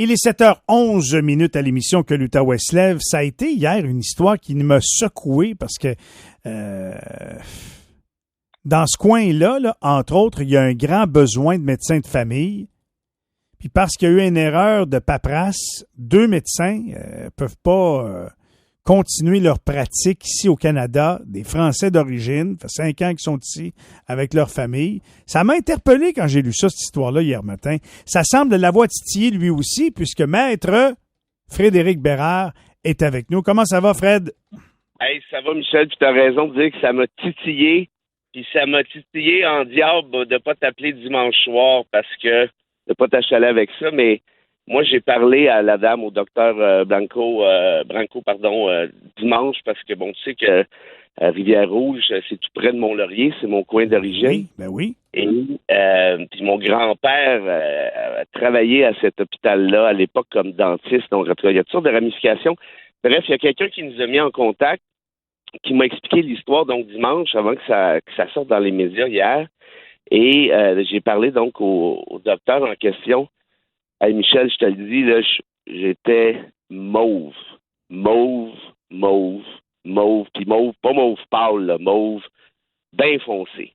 Il est 7h11 à l'émission Que l'Outaouais se lève. Ça a été hier une histoire qui m'a secoué parce que dans ce coin-là, là, entre autres, il y a un grand besoin de médecins de famille. Puis parce qu'il y a eu une erreur de paperasse, 2 médecins peuvent pas continuer leur pratique ici au Canada, des Français d'origine. Ça fait 5 ans qu'ils sont ici avec leur famille. Ça m'a interpellé quand j'ai lu ça, cette histoire-là, hier matin. Ça semble l'avoir titillé lui aussi, puisque Maître Frédéric Bérard est avec nous. Comment ça va, Fred? Hey, ça va, Michel, puis tu as raison de dire que ça m'a titillé. Puis ça m'a titillé en diable de pas t'appeler dimanche soir parce que de pas t'achaler avec ça, mais moi, j'ai parlé à la dame, au docteur Branco, dimanche, parce que, bon, tu sais que Rivière-Rouge, c'est tout près de Mont-Laurier, c'est mon coin d'origine. Oui, ben oui. Et puis mon grand-père a travaillé à cet hôpital-là à l'époque comme dentiste, donc il y a toutes sortes de ramifications. Bref, il y a quelqu'un qui nous a mis en contact, qui m'a expliqué l'histoire, donc dimanche, avant que ça sorte dans les médias hier, et j'ai parlé donc au docteur en question. Hey Michel, je te le dis, là, j'étais mauve, puis mauve, pas mauve pâle, là, mauve bien foncé.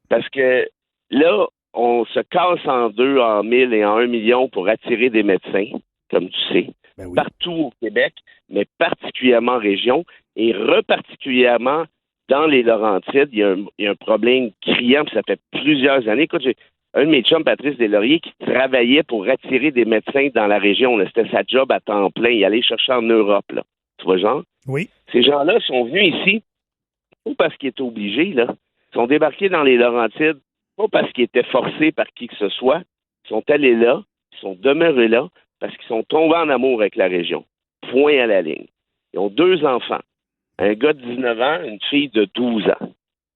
Parce que là, on se casse en deux, en 1000 et en 1 million pour attirer des médecins, comme tu sais, Ben oui. partout au Québec, mais particulièrement en région, et particulièrement dans les Laurentides. Il y a un problème criant, puis ça fait plusieurs années. Écoute, j'ai un de mes chums, Patrice Deslauriers, qui travaillait pour attirer des médecins dans la région. Là. C'était sa job à temps plein. Il allait chercher en Europe, là. Tu vois, genre? Oui. Ces gens-là sont venus ici, pas parce qu'ils étaient obligés, là. Ils sont débarqués dans les Laurentides, pas parce qu'ils étaient forcés par qui que ce soit. Ils sont allés là, ils sont demeurés là, parce qu'ils sont tombés en amour avec la région. Point à la ligne. Ils ont 2 enfants. Un gars de 19 ans, une fille de 12 ans.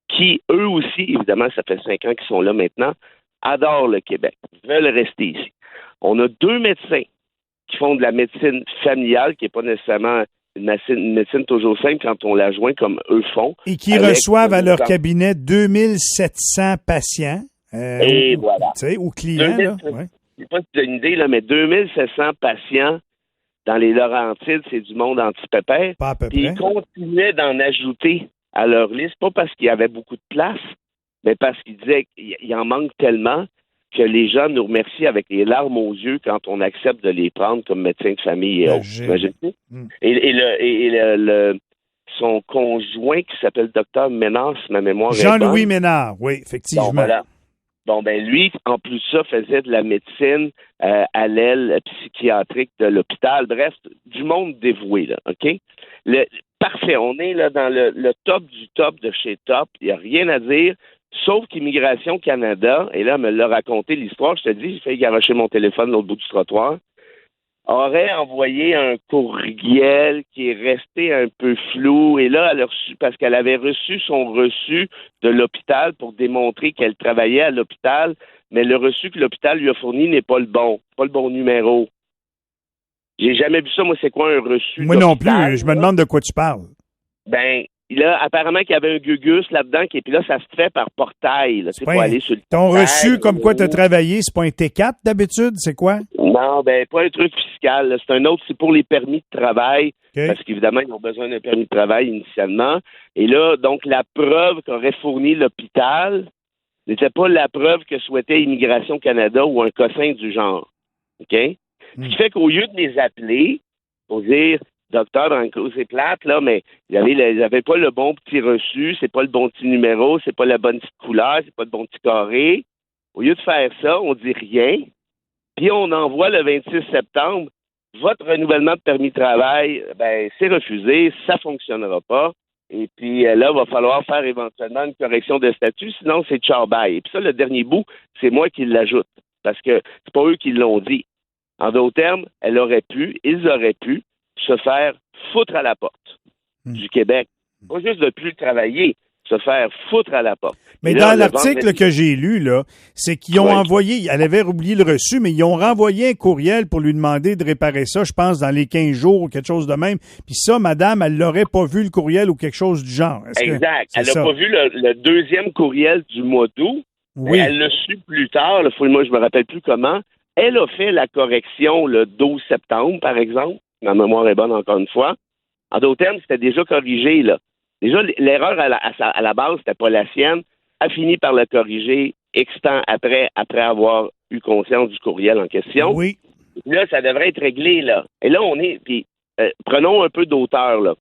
Qui, eux aussi, évidemment, ça fait 5 ans qu'ils sont là maintenant, adorent le Québec, veulent rester ici. On a 2 médecins qui font de la médecine familiale, qui n'est pas nécessairement une médecine toujours simple quand on la joint comme eux font. Et qui reçoivent à leur cabinet 2700 patients. Et voilà. Tu sais, ou clients, 2000, là. Ouais. Je sais pas si tu as une idée, là, mais 2700 patients dans les Laurentides, c'est du monde anti-pépère. Pas à peu Puis près. ils continuaient d'en ajouter à leur liste, pas parce qu'il y avait beaucoup de place, mais parce qu'ils disaient qu'il en manque tellement que les gens nous remercient avec les larmes aux yeux quand on accepte de les prendre comme médecins de famille et autres. T'imagines-tu? Et son conjoint qui s'appelle Dr Ménard, si ma mémoire est bonne. Jean-Louis Ménard, oui, effectivement. Bon, voilà. Bon, ben lui, en plus de ça, faisait de la médecine à l'aile psychiatrique de l'hôpital. Bref, du monde dévoué, là, OK? Parfait, on est là dans le top du top de chez top. Il n'y a rien à dire, sauf qu'Immigration Canada, et là, elle me l'a raconté l'histoire, je te dis, j'ai failli garocher mon téléphone de l'autre bout du trottoir, aurait envoyé un courriel qui est resté un peu flou. Et là, elle a reçu, parce qu'elle avait reçu son reçu de l'hôpital pour démontrer qu'elle travaillait à l'hôpital, mais le reçu que l'hôpital lui a fourni n'est pas le bon numéro. J'ai jamais vu ça. Moi, c'est quoi un reçu Moi non plus. d'hôpital, Je me demande de quoi tu parles. Ben, là, apparemment qu'il y avait un gugus là-dedans, et puis là, ça se fait par portail. Là, pour aller sur le ton portail, reçu comme quoi tu as travaillé, c'est pas un T4 d'habitude, c'est quoi? Non, ben pas un truc fiscal. Là. C'est un autre, c'est pour les permis de travail. Okay. Parce qu'évidemment, ils ont besoin d'un permis de travail initialement. Et là, donc, la preuve qu'aurait fourni l'hôpital n'était pas la preuve que souhaitait Immigration Canada ou un cossin du genre. OK? Ce qui fait qu'au lieu de les appeler pour dire Docteur Branco, c'est plate, là, mais ils avaient pas le bon petit reçu, c'est pas le bon petit numéro, c'est pas la bonne petite couleur, c'est pas le bon petit carré. Au lieu de faire ça, on dit rien. Puis on envoie le 26 septembre, votre renouvellement de permis de travail, ben c'est refusé, ça fonctionnera pas. Et puis là, il va falloir faire éventuellement une correction de statut, sinon c'est ciao bye. Et puis ça, le dernier bout, c'est moi qui l'ajoute, parce que c'est pas eux qui l'ont dit. En d'autres termes, ils auraient pu se faire foutre à la porte du Québec. Pas juste de plus travailler, se faire foutre à la porte. Mais là, dans l'article que j'ai lu, là, c'est qu'ils ont envoyé, elle avait oublié le reçu, mais ils ont renvoyé un courriel pour lui demander de réparer ça, je pense, dans les 15 jours ou quelque chose de même. Puis ça, madame, elle l'aurait pas vu le courriel ou quelque chose du genre. Exact. Elle n'a pas vu le deuxième courriel du mois d'août. Oui. Elle l'a su plus tard, moi je me rappelle plus comment. Elle a fait la correction le 12 septembre, par exemple. Ma mémoire est bonne encore une fois. En d'autres termes, c'était déjà corrigé, là. Déjà, l'erreur à la base, c'était pas la sienne. Elle a fini par la corriger X temps après avoir eu conscience du courriel en question. Oui. Là, ça devrait être réglé, là. Et là, on est... Puis, prenons un peu d'auteur, là.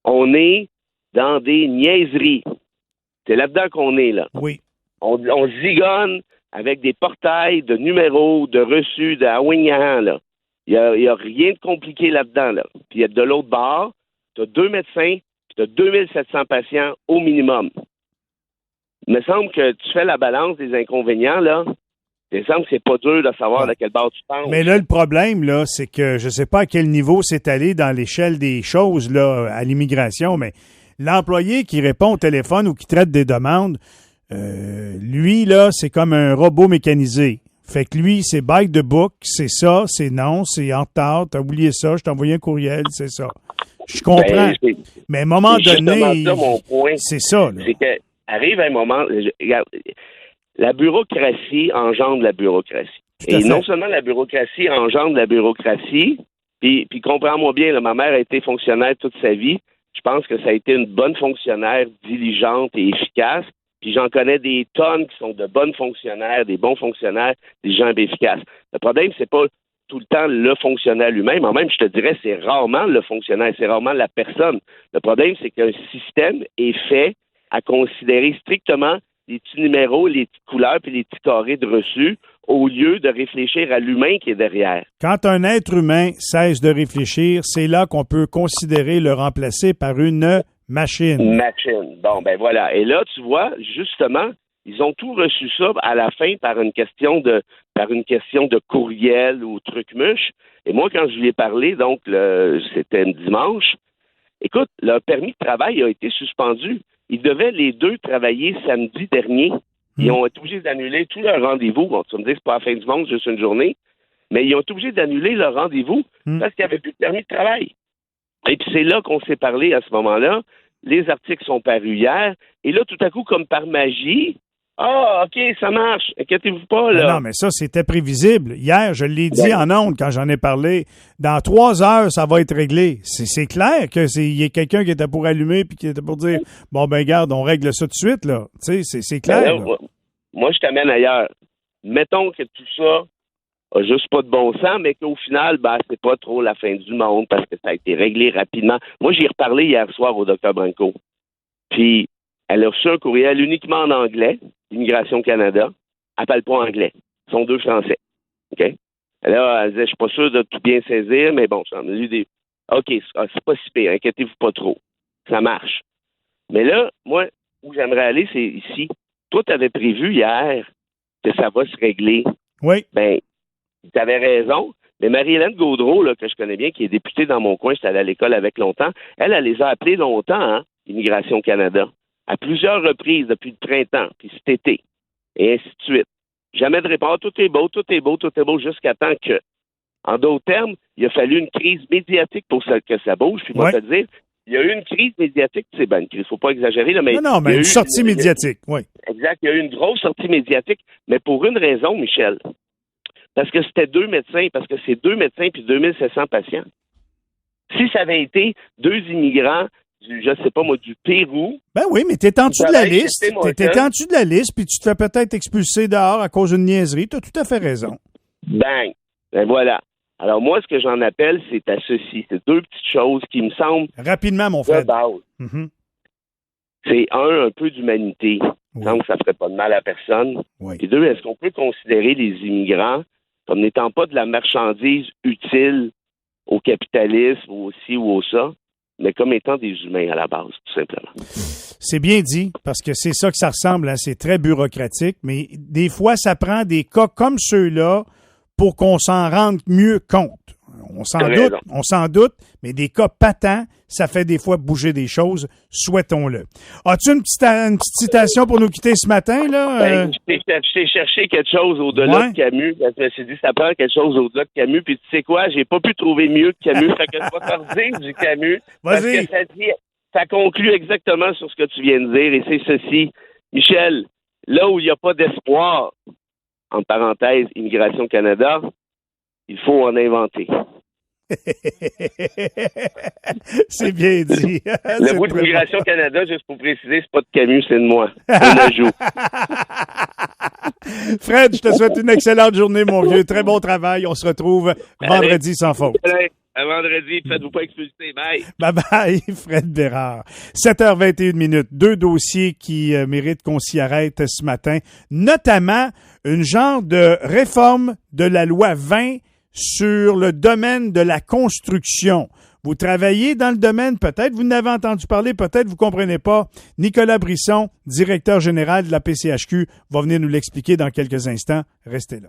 On est dans des niaiseries. C'est là-dedans qu'on est, là. Oui. On zigonne avec des portails de numéros, de reçus, de Awignan, là. Il y a rien de compliqué là-dedans, là. Puis de l'autre bord, tu as 2 médecins, puis tu as 2700 patients au minimum. Il me semble que tu fais la balance des inconvénients, là. Il me semble que c'est pas dur de savoir de quel bord tu penses. Mais là, le problème, là, c'est que je sais pas à quel niveau c'est allé dans l'échelle des choses, là, à l'immigration, mais l'employé qui répond au téléphone ou qui traite des demandes, lui, là, c'est comme un robot mécanisé. Fait que lui, c'est by the book, c'est ça, c'est non, c'est en retard, t'as oublié ça, je t'ai envoyé un courriel, c'est ça. Je comprends. Mais à un moment donné, ça, mon point, c'est ça. Là. C'est que arrive un moment, regarde, la bureaucratie engendre la bureaucratie. Et non seulement la bureaucratie engendre la bureaucratie, puis comprends-moi bien, là, ma mère a été fonctionnaire toute sa vie. Je pense que ça a été une bonne fonctionnaire, diligente et efficace. Puis j'en connais des tonnes qui sont de bonnes fonctionnaires, des bons fonctionnaires, des gens efficaces. Le problème, c'est pas tout le temps le fonctionnaire lui-même. En même, je te dirais, c'est rarement le fonctionnaire, c'est rarement la personne. Le problème, c'est qu'un système est fait à considérer strictement les petits numéros, les petites couleurs puis les petits carrés de reçus au lieu de réfléchir à l'humain qui est derrière. Quand un être humain cesse de réfléchir, c'est là qu'on peut considérer le remplacer par une machine. Machine. Bon, ben voilà. Et là, tu vois, justement, ils ont tout reçu ça à la fin par une question de courriel ou truc-muche. Et moi, quand je lui ai parlé, donc, c'était un dimanche, écoute, leur permis de travail a été suspendu. Ils devaient les deux travailler samedi dernier. Ils ont été obligés d'annuler tous leurs rendez-vous. Bon, tu vas me dire que c'est pas la fin du monde, juste une journée. Mais ils ont été obligés d'annuler leur rendez-vous parce qu'il n'y avait plus de permis de travail. Et puis c'est là qu'on s'est parlé à ce moment-là. Les articles sont parus hier. Et là, tout à coup, comme par magie, OK, ça marche. Inquiétez-vous pas, là. Non, mais ça, c'était prévisible. Hier, je l'ai dit en ondes quand j'en ai parlé. Dans 3 heures, ça va être réglé. C'est clair qu'il y a quelqu'un qui était pour allumer puis qui était pour dire bon, ben, garde, on règle ça tout de suite, là. Tu sais, c'est clair. Là, moi, je t'amène ailleurs. Mettons que tout ça a juste pas de bon sens, mais qu'au final, ben, c'est pas trop la fin du monde parce que ça a été réglé rapidement. Moi, j'y ai reparlé hier soir au Dr Branco. Puis, elle a reçu un courriel uniquement en anglais, Immigration Canada. Elle parle pas anglais. Ils sont 2 Français. OK? Là, elle disait, je suis pas sûr de tout bien saisir, mais bon, j'en ai lu des... OK, c'est pas si pire, inquiétez-vous pas trop. Ça marche. Mais là, moi, où j'aimerais aller, c'est ici. Toi, tu avais prévu hier que ça va se régler. Oui. Ben, tu avais raison. Mais Marie-Hélène Gaudreau, là, que je connais bien, qui est députée dans mon coin, j'étais allé à l'école avec longtemps, elle les a appelés longtemps, hein, Immigration Canada, à plusieurs reprises depuis le printemps, puis cet été, et ainsi de suite. Jamais de réponse. Tout est beau, tout est beau, tout est beau, jusqu'à temps que, en d'autres termes, il a fallu une crise médiatique pour que ça bouge. Puis moi, te dire, il y a eu une crise médiatique, c'est une crise, faut pas exagérer, là, mais... Non, mais une sortie médiatique, oui. Exact, il y a eu une grosse sortie médiatique, mais pour une raison, Michel. Parce que c'était 2 médecins, parce que c'est 2 médecins puis 2700 patients. Si ça avait été 2 immigrants je sais pas moi, du Pérou. Ben oui, mais t'es en dessous de la liste. T'es en dessous de la liste, puis tu te fais peut-être expulser dehors à cause d'une niaiserie. T'as tout à fait raison. Bang! Ben voilà. Alors moi, ce que j'en appelle, c'est à ceci. C'est 2 petites choses qui me semblent... Rapidement, mon frère. C'est un peu d'humanité. Oui. Donc, ça ferait pas de mal à personne. Oui. Et 2, est-ce qu'on peut considérer les immigrants comme n'étant pas de la marchandise utile au capitalisme ou au ci ou au ça, mais comme étant des humains à la base, tout simplement. C'est bien dit, parce que c'est ça que ça ressemble, hein? C'est très bureaucratique, mais des fois, ça prend des cas comme ceux-là pour qu'on s'en rende mieux compte. On s'en doute, mais des cas patents, ça fait des fois bouger des choses, souhaitons-le. As-tu une petite citation pour nous quitter ce matin, là? Je t'ai cherché quelque chose au-delà de Camus, parce que je me suis dit, ça prend quelque chose au-delà de Camus, puis tu sais quoi, j'ai pas pu trouver mieux que Camus, fait que je vais te redire du Camus, parce que ça conclut exactement sur ce que tu viens de dire, et c'est ceci. Michel, là où il n'y a pas d'espoir, en parenthèse, Immigration Canada, il faut en inventer. C'est bien dit. Le bout d'Immigration Canada, juste pour préciser, c'est pas de Camus, c'est de moi. On ajoute. Fred, je te souhaite une excellente journée, mon vieux. Très bon travail. On se retrouve vendredi sans faute. À vendredi, faites-vous pas expulser. Bye. Bye-bye, Fred Bérard. 7h21. Deux dossiers qui méritent qu'on s'y arrête ce matin, notamment une genre de réforme de la loi 20 sur le domaine de la construction. Vous travaillez dans le domaine, peut-être vous n'avez entendu parler, peut-être vous comprenez pas. Nicolas Brisson, directeur général de la PCHQ, va venir nous l'expliquer dans quelques instants. Restez là.